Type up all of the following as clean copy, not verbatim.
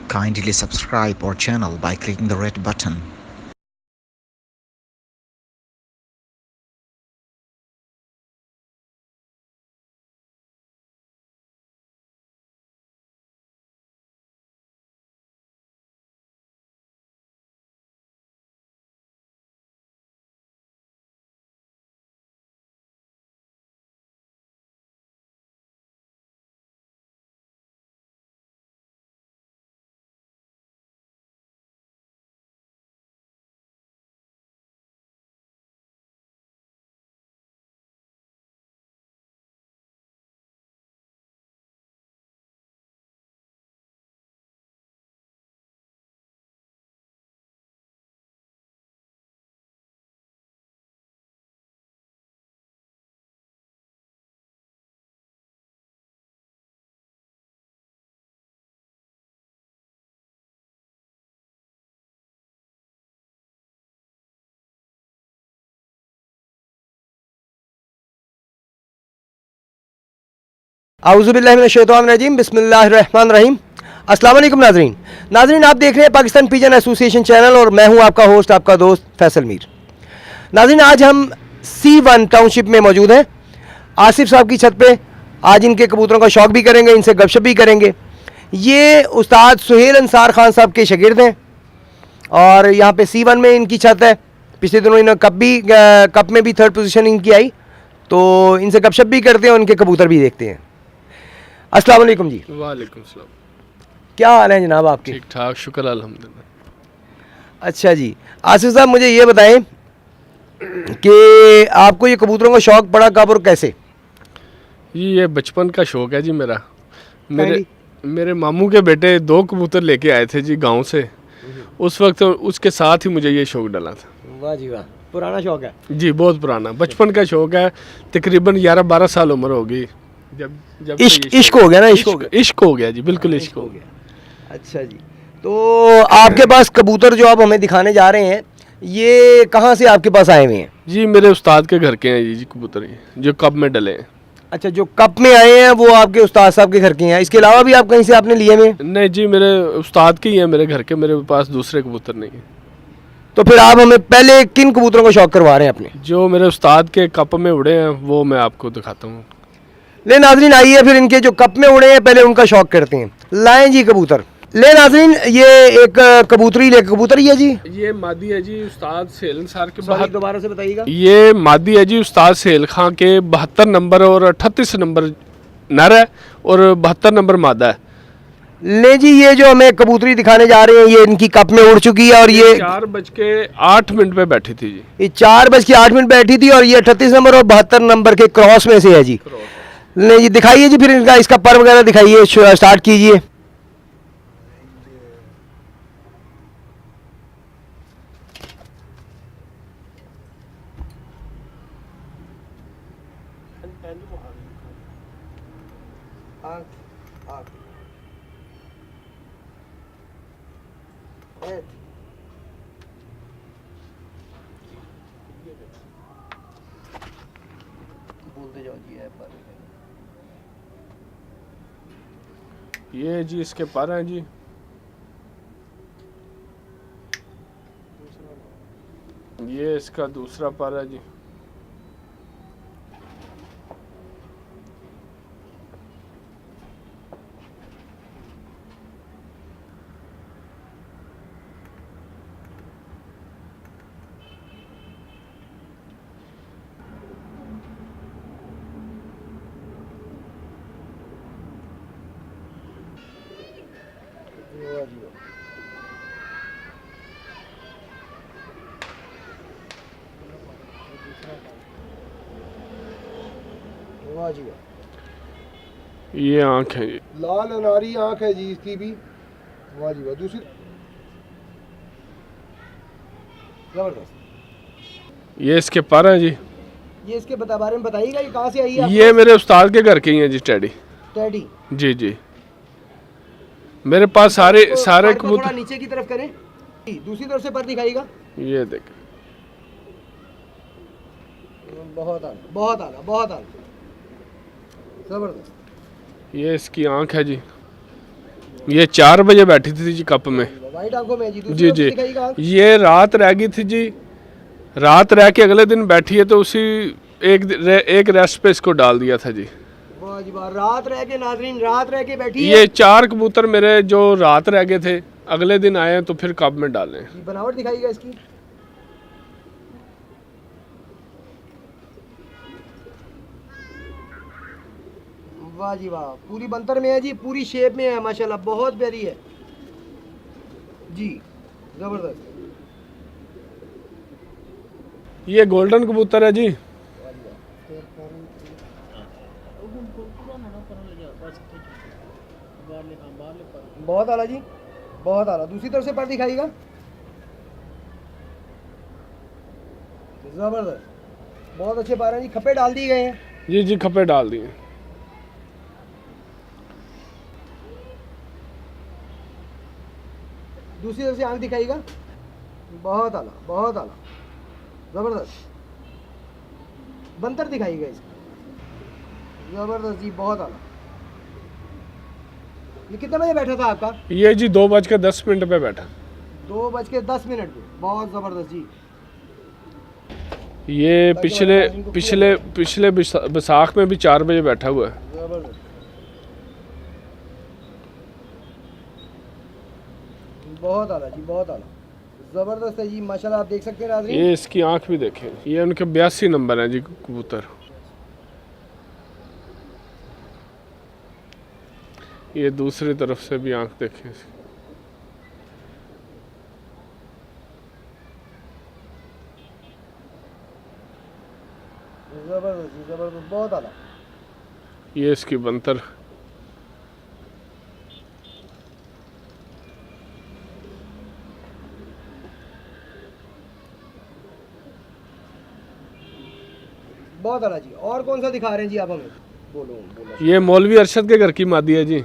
Kindly subscribe our channel by clicking the red button. आउज़ुबिल्लाहिमिनश्शैतानिर्रजीम बिस्मिल्लाहिर्रहमानिर्रहीम। अस्सलाम वालेकुम नाजरीन। आप देख रहे हैं पाकिस्तान पिजन एसोसिएशन चैनल और मैं हूं आपका होस्ट, आपका दोस्त फैसल मीर। नाजरीन, आज हम C1 टाउनशिप में मौजूद हैं। आसिफ साहब की छत पे आज इनके कबूतरों का शौक भी करेंगे, इनसे गपशप भी करेंगे। ये उस्ताद सुहेल अंसार खान साहब के शागिर्द हैं और यहाँ पे C1 में इनकी छत है। पिछले दिनों इन्होंने कप में भी थर्ड पोजीशन इनकी आई, तो इनसे गपशप भी करते हैं और इनके कबूतर भी देखते हैं। अस्सलाम वालेकुम जी। वालेकुम सलाम। क्या हाल है जनाब आपके? ठीक ठाक, शुक्र अल्हम्दुलिल्लाह। अच्छा जी, आसिफ साहब मुझे ये बताएं कि आपको ये कबूतरों का शौक़ पड़ा कब और कैसे? ये बचपन का शौक़ है जी मेरा। मेरे मामू के बेटे 2 कबूतर लेके आए थे जी गांव से। उस वक्त उसके साथ ही मुझे ये शौक़ डला था। वाह जी वाह, पुराना शौक़ है जी, बहुत पुराना बचपन का शौक़ है। तकरीबन 11-12 साल उम्र होगी जब इश्क हो गया ना? इश्क हो गया जी, बिल्कुल इश्क हो गया। अच्छा जी, तो आपके पास कबूतर जो आप हमें दिखाने जा रहे हैं, ये कहाँ से आपके पास आए हुए हैं? जी, मेरे उस्ताद के घर के हैं जी कबूतर, जो कब में डले हैं। अच्छा, जो कप में आए हैं वो आपके उस्ताद साहब के घर के हैं? इसके अलावा भी आप कहीं से आपने लिए हुए? नहीं जी, मेरे उस्ताद के ही हैं मेरे घर के, मेरे पास दूसरे कबूतर नहीं हैं। तो फिर आप हमें पहले किन कबूतरों का शौक़ करवा रहे हैं अपने? जो मेरे उस्ताद के कप में उड़े हैं वो मैं आपको दिखाता हूँ। ले नाजरीन, आइए फिर इनके जो कप में उड़े हैं पहले उनका शौक़ करते हैं। लाएं जी कबूतर। ले नाजरीन, ये एक कबूतर ही है जी? ये मादी है जी उस्ताद सेल अंसार के। दोबारा से बताइएगा। ये मादी है जी उस्ताद सेल खां के 72 नंबर और 38 नंबर नर है और 72 नंबर मादा है। ले जी, ये जो हमें कबूतरी दिखाने जा रहे हैं ये इनकी कप में उड़ चुकी है और ये 4:08 पे बैठी थी जी। ये 4:08 बैठी थी और ये 38 नंबर और 72 नंबर के क्रॉस में से है जी। ले जी, दिखाइए जी फिर इनका इसका पर वगैरह दिखाइए, स्टार्ट कीजिए। बोलते जाओ जी। ये जी इसके पर हैं जी। ये इसका दूसरा पर है जी। ये आँख है जी, लाल अनारी आँख है जी इसकी भी। वाह जी वाह। दूसरी जबरदस्त। ये इसके पर हैं जी। ये इसके बारे में बताइएगा, ये कहाँ से आई है? ये मेरे उस्ताद के घर के ही हैं जी, टेडी। टेडी? जी जी, मेरे पास सारे कबूतर। नीचे की तरफ करें, दूसरी तरफ से पर दिखाइएगा। ये देख, बहुत आला, बहुत आला, बहुत आला, जबरदस्त। ये इसकी आँख है जी। ये 4 बजे बैठी थी जी कप में। वाइट आंखों में जी। जी जी, दिखाइएगा आंख। ये रात रह गई थी जी, रात रह के अगले दिन बैठी है तो उसी एक रेस्ट पे इसको डाल दिया था जी। वाह जी वाह, रात रह के नाजरीन, रात रह के बैठी है। ये 4 कबूतर मेरे जो रात रह गए थे अगले दिन आए तो फिर कब में डालें। जी, बनावट दिखाइएगा इसकी। वाह जी वाह, पूरी बंतर में है जी, पूरी शेप में है माशाल्लाह, बहुत प्यारी है जी, जबरदस्त। ये गोल्डन कबूतर है जी। बहुत आला जी, बहुत आला। दूसरी तरफ से पर दिखाइएगा। जबरदस्त, बहुत अच्छे पर हैं जी। खप्पे डाल दिए गए हैं जी जी, खप्पे डाल दिए। दूसरी तरफ से आंख दिखाइएगा। बहुत आला, बहुत आला, जबरदस्त। बंतर दिखाइएगा इसकी। जबरदस्त जी, बहुत आला। ये कितने बजे बैठा था आपका? ये जी 2:10 पे बैठा। 2:10 पे, बहुत जबरदस्त जी। ये पिछले बैसाख में भी 4 बजे बैठा हुआ है। जबरदस्त, बहुत आला जी, बहुत आला, जबरदस्त है जी माशाल्लाह। आप देख सकते हैं नाज़रीन। ये इसकी आंख भी देखें, ये उनके 82 नंबर है जी कबूतर। ये दूसरी तरफ से भी आंख देखें। जबरदस्त जी, जबरदस्त, बहुत आला। ये इसकी बंतर। बहुत आला जी। और कौन सा दिखा रहे हैं जी आप हमें? बोलो बोलो। ये मौलवी अरशद के घर की मादी है जी।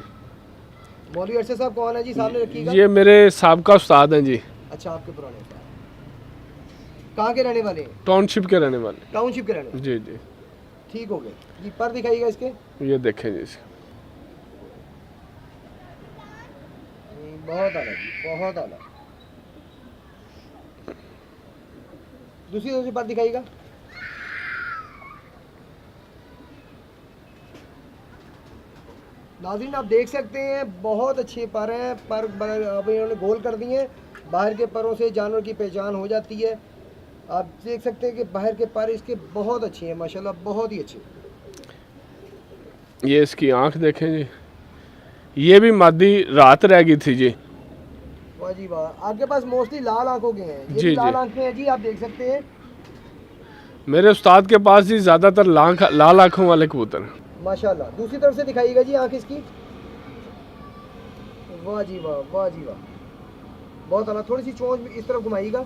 मौलवी अरशद साहब कौन है जी? सामने रखिएगा। ये मेरे साहबका उस्ताद हैं जी। अच्छा, आपके पुराने उस्ताद। कहाँ के रहने वाले हैं? टाउनशिप के रहने वाले। टाउनशिप के रहने वाले। जी जी। ठीक हो गए जी। पर दिखाइएगा इसके। ये देखें जी इसके। बहुत आला जी, बहुत आला। दूसरी तरफ से पर दिखाइएगा। नाज़रीन आप देख सकते हैं, बहुत अच्छे पर हैं। पर अब इन्होंने गोल कर दिए हैं। बाहर के परों से जानवर की पहचान हो जाती है। आप देख सकते हैं कि बाहर के पर इसके बहुत अच्छे हैं माशाल्लाह, बहुत ही अच्छे। ये इसकी आंख देखें जी। ये भी मादी रात रह गई थी जी। वाह जी वाह, आपके पास मोस्टली लाल आंखों के हैं। ये जी, भी लाल जी। आंखें हैं जी, आप देख सकते हैं। मेरे उस्ताद के पास जी ज़्यादातर लाल आँखों वाले कबूतर हैं। माशाल्लाह। दूसरी तरफ से दिखाइएगा जी आंख इसकी। वाह जी वाह, वाह जी वाह, बहुत आला। थोड़ी सी चोंच इस तरफ घुमाइएगा,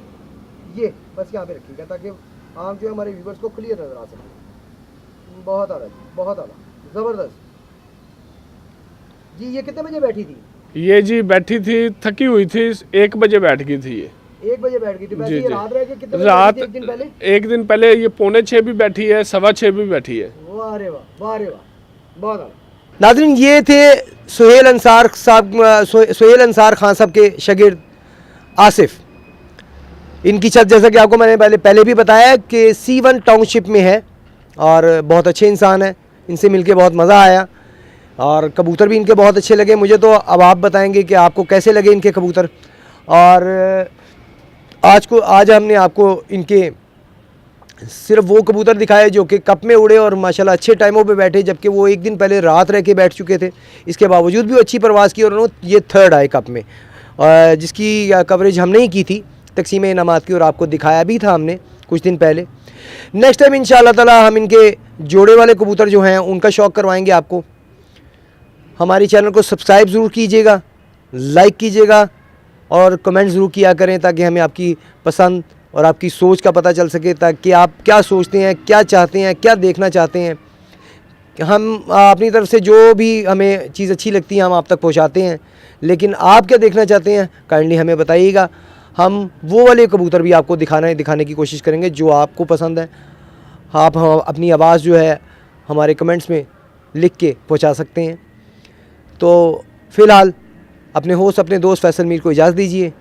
ये बस यहाँ पे रखिएगा ताकि आंख जो है हमारे व्यूवर्स को क्लियर नजर आ सके। बहुत आला जी, बहुत आला, जबरदस्त जी। ये कितने बजे बैठी थी? ये जी बैठी थी, थकी हुई थी, 1 बजे बैठ गई थी ये। 1 बजे बैठ गई थी। वैसे जी, ये जी। रात रह के कितने बजे रात बैठी थी? एक दिन पहले। एक दिन पहले ये 5:45 भी बैठी है, 6:15 भी बैठी है। वाह रे वाह, वाह रे वाह, बहुत आला। नाज़रीन ये थे सुहेल अंसार साहब, सुहेल अंसार खान साहब के शागिर्द आसिफ। इनकी छत जैसा कि आपको मैंने पहले भी बताया कि C1 टाउनशिप में है और बहुत अच्छे इंसान हैं। इनसे मिलके बहुत मज़ा आया और कबूतर भी इनके बहुत अच्छे लगे मुझे। तो अब आप बताएंगे कि आपको कैसे लगे इनके कबूतर। और आज हमने आपको इनके सिर्फ वो कबूतर दिखाए जो कि कप में उड़े और माशाल्लाह अच्छे टाइमों पे बैठे, जबकि वो एक दिन पहले रात रह के बैठ चुके थे। इसके बावजूद भी अच्छी परवाज़ की और उन्होंने ये 3rd आए कप में, जिसकी कवरेज हमने ही की थी तकसीम इनामात की और आपको दिखाया भी था हमने कुछ दिन पहले। नेक्स्ट टाइम इंशाअल्लाह ताला हम इनके जोड़े वाले कबूतर जो हैं उनका शौक़ करवाएंगे आपको। हमारे चैनल को सब्सक्राइब ज़रूर कीजिएगा, लाइक कीजिएगा और कमेंट ज़रूर किया करें ताकि हमें आपकी पसंद और आपकी सोच का पता चल सके, ताकि आप क्या सोचते हैं, क्या चाहते हैं, क्या देखना चाहते हैं। हम अपनी तरफ से जो भी हमें चीज़ अच्छी लगती है हम आप तक पहुंचाते हैं, लेकिन आप क्या देखना चाहते हैं काइंडली हमें बताइएगा। हम वो वाले कबूतर भी आपको दिखाने की कोशिश करेंगे जो आपको पसंद है। आप अपनी आवाज़ जो है हमारे कमेंट्स में लिख के पहुंचा सकते हैं। तो फ़िलहाल अपने होस्ट अपने दोस्त फैसल मीर को इजाज़त दीजिए।